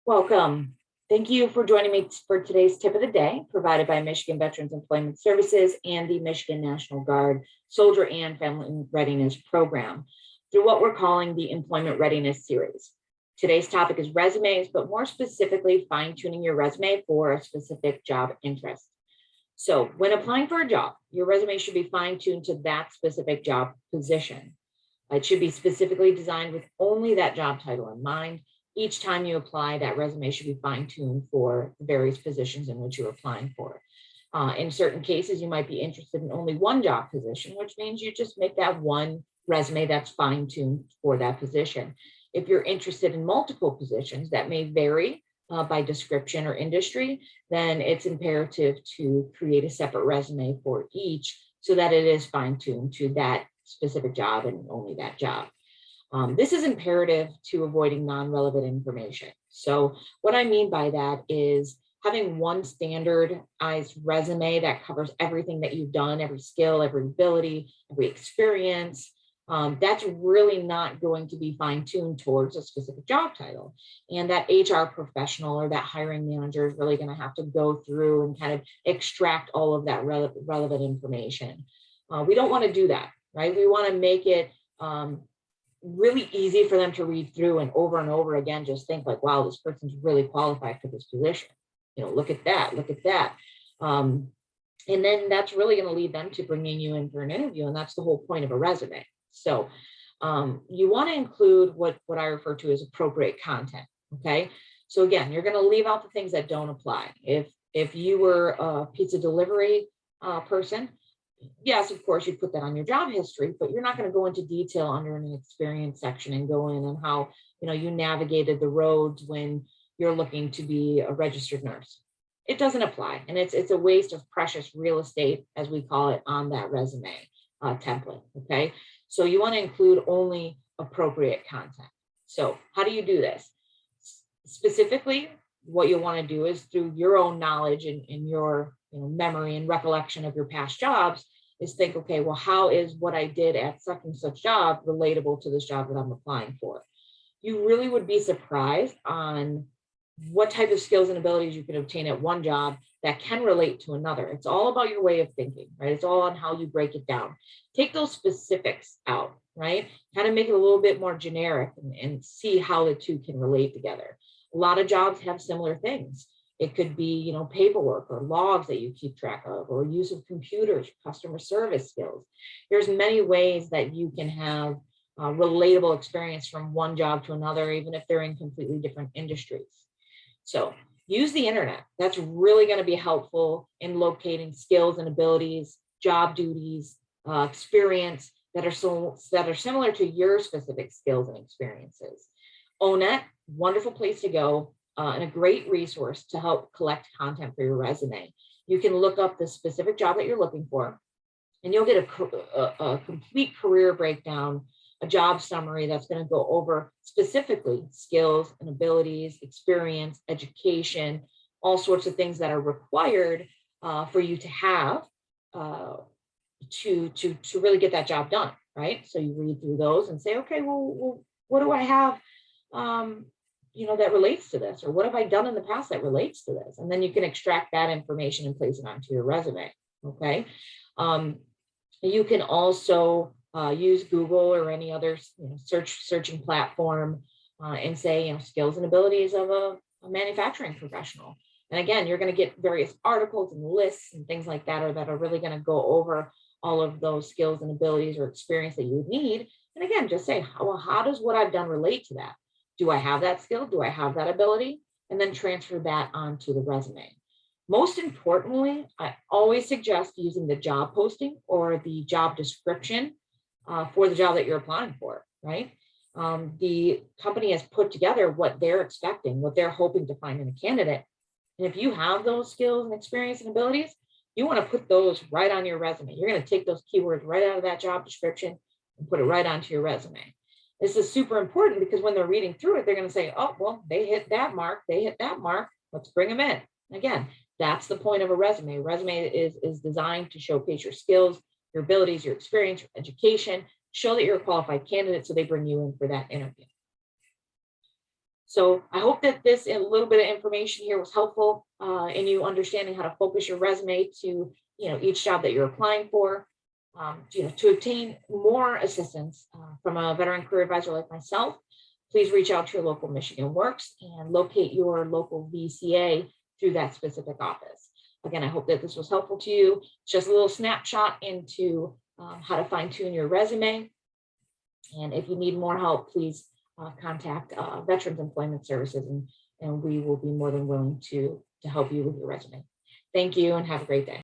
Welcome. Thank you for joining me for today's tip of the day, provided by Michigan Veterans Employment Services and the Michigan National Guard Soldier and Family Readiness Program through what we're calling the Employment Readiness Series. Today's topic is resumes, but more specifically, fine-tuning your resume for a specific job interest. So when applying for a job, your resume should be fine-tuned to that specific job position. It should be specifically designed with only that job title in mind. Each time you apply, that resume should be fine-tuned for the various positions in which you're applying for. In certain cases, you might be interested in only one job position, which means you just make that one resume that's fine-tuned for that position. If you're interested in multiple positions that may vary by description or industry, then it's imperative to create a separate resume for each so that it is fine-tuned to that specific job and only that job. This is imperative to avoiding non-relevant information. So what I mean by that is having one standardized resume that covers everything that you've done, every skill, every ability, every experience. That's really not going to be fine-tuned towards a specific job title. And that HR professional or that hiring manager is really going to have to go through and kind of extract all of that relevant information. We don't want to do that, right? We want to make it really easy for them to read through and over again, just think like, wow, this person's really qualified for this position. You know, look at that, look at that. And then that's really going to lead them to bringing you in for an interview. And that's the whole point of a resume. So you want to include what I refer to as appropriate content. Okay. So again, you're going to leave out the things that don't apply. If you were a pizza delivery person, yes, of course, you put that on your job history, but you're not going to go into detail under an experience section and go in and how, you navigated the roads when you're looking to be a registered nurse. It doesn't apply. And it's a waste of precious real estate, as we call it, on that resume template. Okay. So you want to include only appropriate content. So how do you do this? Specifically, what you'll want to do is through your own knowledge and your memory and recollection of your past jobs is think, okay, well, how is what I did at such and such job relatable to this job that I'm applying for? You really would be surprised on what type of skills and abilities you can obtain at one job that can relate to another. It's all about your way of thinking, right? It's all on how you break it down. Take those specifics out, right? Kind of make it a little bit more generic and see how the two can relate together. A lot of jobs have similar things. It could be, paperwork or logs that you keep track of, or use of computers, customer service skills. There's many ways that you can have relatable experience from one job to another, even if they're in completely different industries. So use the internet. That's really going to be helpful in locating skills and abilities, job duties, experience that are similar to your specific skills and experiences. ONET, wonderful place to go. And a great resource to help collect content for your resume. You can look up the specific job that you're looking for, and you'll get a complete career breakdown, a job summary that's going to go over specifically skills and abilities, experience, education, all sorts of things that are required for you to have to really get that job done, right? So you read through those and say, okay, well what do I have? That relates to this, or what have I done in the past that relates to this? And then you can extract that information and place it onto your resume. Okay. You can also use Google or any other searching platform and say, skills and abilities of a manufacturing professional. And again, you're going to get various articles and lists and things like that, that are really going to go over all of those skills and abilities or experience that you would need. And again, just say, well, how does what I've done relate to that? Do I have that skill? Do I have that ability? And then transfer that onto the resume. Most importantly, I always suggest using the job posting or the job description for the job that you're applying for, right? The company has put together what they're expecting, what they're hoping to find in a candidate. And if you have those skills and experience and abilities, you want to put those right on your resume. You're going to take those keywords right out of that job description and put it right onto your resume. This is super important because when they're reading through it, they're going to say, oh, well, they hit that mark. They hit that mark. Let's bring them in. Again, that's the point of a resume. A resume is designed to showcase your skills, your abilities, your experience, your education, show that you're a qualified candidate so they bring you in for that interview. So I hope that this a little bit of information here was helpful in you understanding how to focus your resume to each job that you're applying for. To obtain more assistance from a veteran career advisor like myself, please reach out to your local Michigan Works and locate your local VCA through that specific office. Again, I hope that this was helpful to you. Just a little snapshot into how to fine tune your resume. And if you need more help, please contact Veterans Employment Services, and we will be more than willing to help you with your resume. Thank you and have a great day.